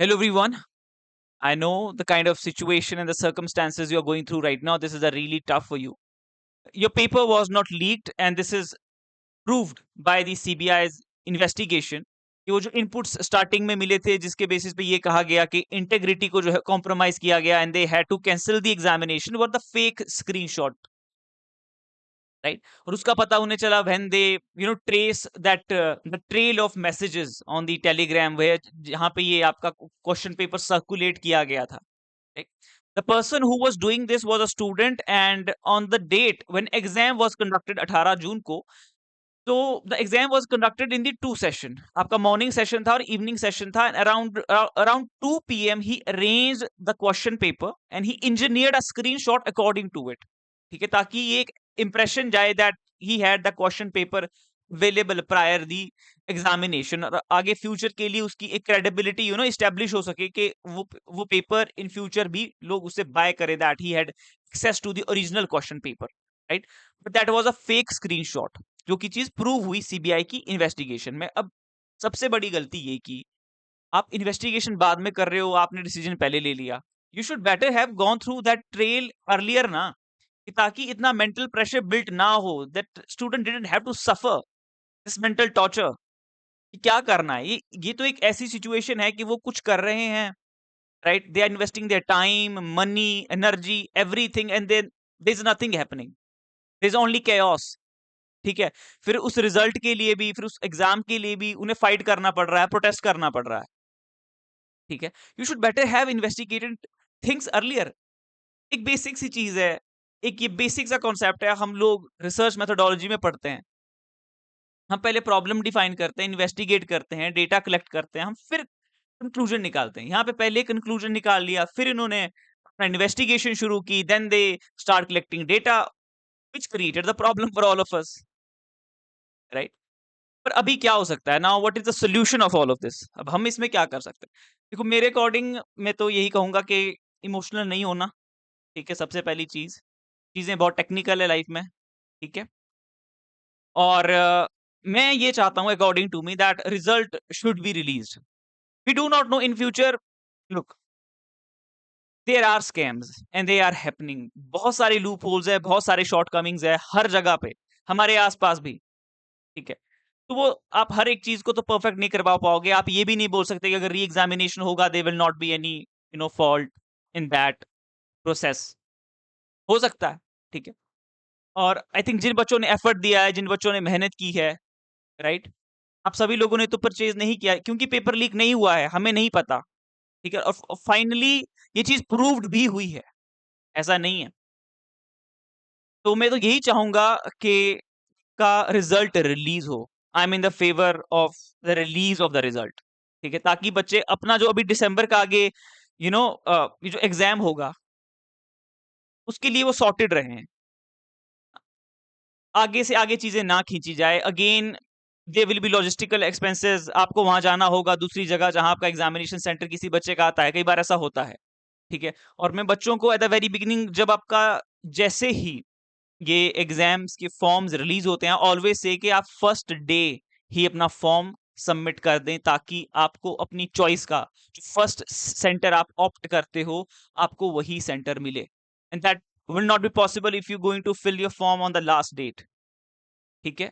Hello, everyone. I know the kind of situation and the circumstances you're going through right now. This is a really tough for you. Your paper was not leaked, and this is proved by the CBI's investigation. कि वो जो inputs starting में मिले थे जिसके basis पे ये कहा गया कि इंटेग्रिटी को जो है कॉम्प्रोमाइज किया गया and they had to cancel the examination where the fake screenshot, right? और उसका पता उन्हें चला when they trace that the trail of messages on the Telegram way जहां पे ये आपका क्वेश्चन पेपर सर्कुलेट किया गया था, right? The person who was doing this was a student, and on the date when exam was conducted 18 जून को, तो the exam was conducted in the two session. आपका morning session था और evening session था, and around 2 p.m. he arranged the question paper and he engineered a screenshot according to it. ठीक है, ताकि ये एक impression जाए that he had the question paper available prior the examination, और आगे फ्यूचर के लिए उसकी एक क्रेडिबिलिटी इस्टेब्लिश हो सके कि वो पेपर इन फ्यूचर भी लोग उससे बाय करें, that he had access to the original question paper, right? But that was a fake screenshot, जो कि चीज प्रूव हुई सीबीआई की इन्वेस्टिगेशन में। अब सबसे बड़ी गलती ये की, आप इन्वेस्टिगेशन बाद में कर रहे हो, आपने डिसीजन पहले ले लिया। You should better have gone through that trail earlier ना, कि ताकि इतना मेंटल प्रेशर बिल्ट ना हो, that student didn't have to suffer this mental torture कि क्या करना है। ये तो एक ऐसी सिचुएशन है कि वो कुछ कर रहे हैं, right? They are investing their time, money, energy, everything, and then there is nothing happening, there is only chaos। ठीक है, फिर उस रिजल्ट के लिए भी, फिर उस एग्जाम के लिए भी उन्हें फाइट करना पड़ रहा है, प्रोटेस्ट करना पड़ रहा है। ठीक है, you should better have investigated things earlier. एक बेसिक सी चीज है, एक ये बेसिक सा कॉन्सेप्ट है, हम लोग रिसर्च मेथोडोलॉजी में पढ़ते हैं। हम पहले प्रॉब्लम डिफाइन करते हैं, इन्वेस्टिगेट करते हैं, डेटा कलेक्ट करते हैं, हम फिर कंक्लूजन निकालते हैं। यहाँ पे पहले कंक्लूजन निकाल लिया, फिर इन्होंने अपना इन्वेस्टिगेशन शुरू की, then they start collecting data which created the problem for all of us, right? पर अभी क्या हो सकता है? Now what is the solution of all of this? अब हम इसमें क्या कर सकते हैं? देखो, मेरे अकॉर्डिंग मैं तो यही कहूंगा कि इमोशनल नहीं होना। ठीक है, सबसे पहली चीज, चीजें बहुत टेक्निकल है लाइफ में। ठीक है, और मैं ये चाहता हूँ according to me that result should be released. We do not know in future, look, there are scams and they are happening. बहुत सारे लूप होल्स है, बहुत सारे शॉर्टकमिंग्स है हर जगह पे, हमारे आसपास भी। ठीक है, तो वो आप हर एक चीज को तो परफेक्ट नहीं करवा पाओगे। आप ये भी नहीं बोल सकते कि अगर री एग्जामिनेशन होगा they will not be any fault in that process. हो सकता है, ठीक है। और आई थिंक जिन बच्चों ने एफर्ट दिया है, जिन बच्चों ने मेहनत की है, राइट, आप सभी लोगों ने तो परचेज नहीं किया है, क्योंकि पेपर लीक नहीं हुआ है, हमें नहीं पता। ठीक है, और फाइनली ये चीज प्रूव्ड भी हुई है, ऐसा नहीं है। तो मैं तो यही चाहूंगा कि का रिजल्ट रिलीज हो। I am in the favour of the release of the result. ठीक है, ताकि बच्चे अपना जो अभी दिसंबर का आगे ये जो एग्जाम होगा उसके लिए वो सॉर्टेड रहे हैं, आगे से आगे चीजें ना खींची जाए। Again they will be logistical expenses, आपको वहां जाना होगा दूसरी जगह जहां आपका एग्जामिनेशन सेंटर किसी बच्चे का आता है, कई बार ऐसा होता है। ठीक है, और मैं बच्चों को एट द वेरी बिगिनिंग, जब आपका जैसे ही ये एग्जाम्स के फॉर्म्स रिलीज होते हैं, ऑलवेज से कि आप फर्स्ट डे ही अपना फॉर्म सबमिट कर दें, ताकि आपको अपनी चॉइस का जो फर्स्ट सेंटर आप ऑप्ट करते हो, आपको वही सेंटर मिले। And that will not be possible if you going to fill your form on the last date. ठीक है,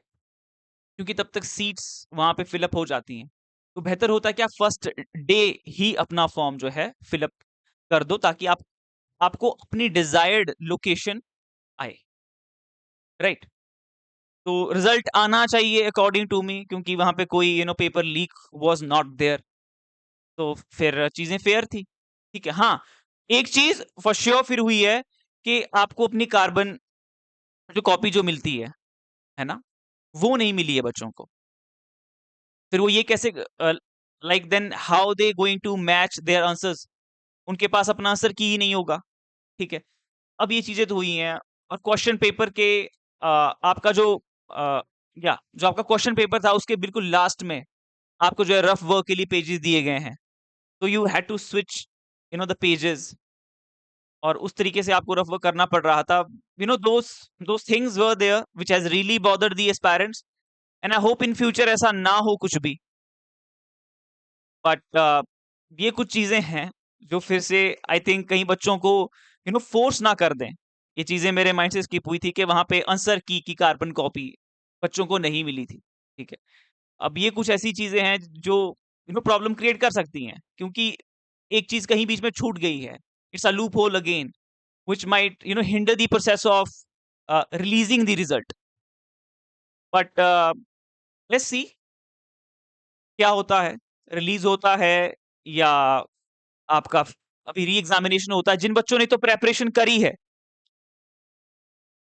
क्योंकि तब तक सीट्स वहां पे फिलअप हो जाती हैं। तो बेहतर होता है कि आप फर्स्ट डे ही अपना फॉर्म जो है फिलअप कर दो, ताकि आपको अपनी डिजायर्ड लोकेशन आए, राइट? तो रिजल्ट आना चाहिए अकॉर्डिंग टू मी, क्योंकि वहां पे कोई paper leak was not there, तो फिर चीजें फेयर थी। ठीक है, हाँ, एक चीज फॉर श्योर फिर हुई है कि आपको अपनी कार्बन जो कॉपी जो मिलती है ना, वो नहीं मिली है बच्चों को। फिर वो ये कैसे, like then how they going to match their answers? उनके पास अपना आंसर की ही नहीं होगा। ठीक है, अब ये चीजें तो हुई हैं। और क्वेश्चन पेपर के आपका जो अ, या जो आपका क्वेश्चन पेपर था उसके बिल्कुल लास्ट में आपको जो है रफ वर्क के लिए पेजेस दिए गए हैं, तो you had to switch the pages, और उस तरीके से आपको रफ वर्क करना पड़ रहा था। Those things were there which has really bothered the aspirants, and I hope in future ऐसा ना हो कुछ भी। बट ये कुछ चीजें हैं जो फिर से आई थिंक कहीं बच्चों को फोर्स ना कर दें। ये चीजें मेरे माइंड से स्किप हुई थी कि वहां पे आंसर की कार्बन कॉपी बच्चों को नहीं मिली थी। ठीक है। अब ये कुछ ऐसी चीजें हैं जो प्रॉब्लम क्रिएट कर सकती हैं, क्योंकि एक चीज कहीं बीच में छूट गई है। It's a loop hole again which might hinder the process of releasing the result. But let's see क्या होता है, रिलीज होता है या आपका अभी री एग्जामिनेशन होता है। जिन बच्चों ने तो प्रेपरेशन करी है,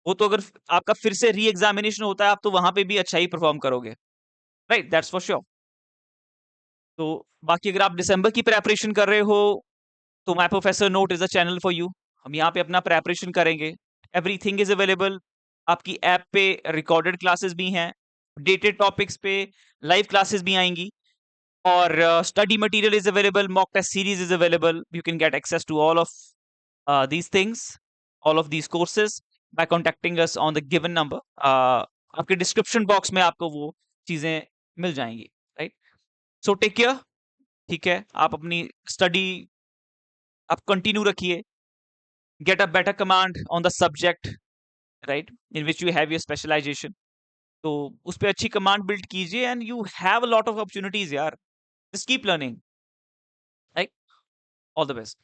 वो तो अगर आपका फिर से री एग्जामिनेशन होता है, आप तो वहां पे भी अच्छा ही परफॉर्म करोगे, राइट? That's for sure. तो बाकी अगर आप दिसंबर की प्रेपरेशन कर रहे हो, तो my professor note is a channel for you. हम यहाँ पे अपना प्रेपरेशन करेंगे। Everything is available. आपकी ऐप पे रिकॉर्डेड क्लासेस भी हैं, डेटेड टॉपिक्स पे लाइव क्लासेस भी आएंगी, और study material is available, mock test series is available. You can get access to all of these things, all of these courses by contacting us on the given number. आपके description box में आपको वो चीजें मिल जाएंगी, right? So take care. ठीक है, आप अपनी स्टडी आप कंटिन्यू रखिए। Get a better command on the subject, right, in which you have your specialization. तो उस पर अच्छी कमांड बिल्ड कीजिए and you have a lot of opportunities यार। Just keep learning, right? All the best.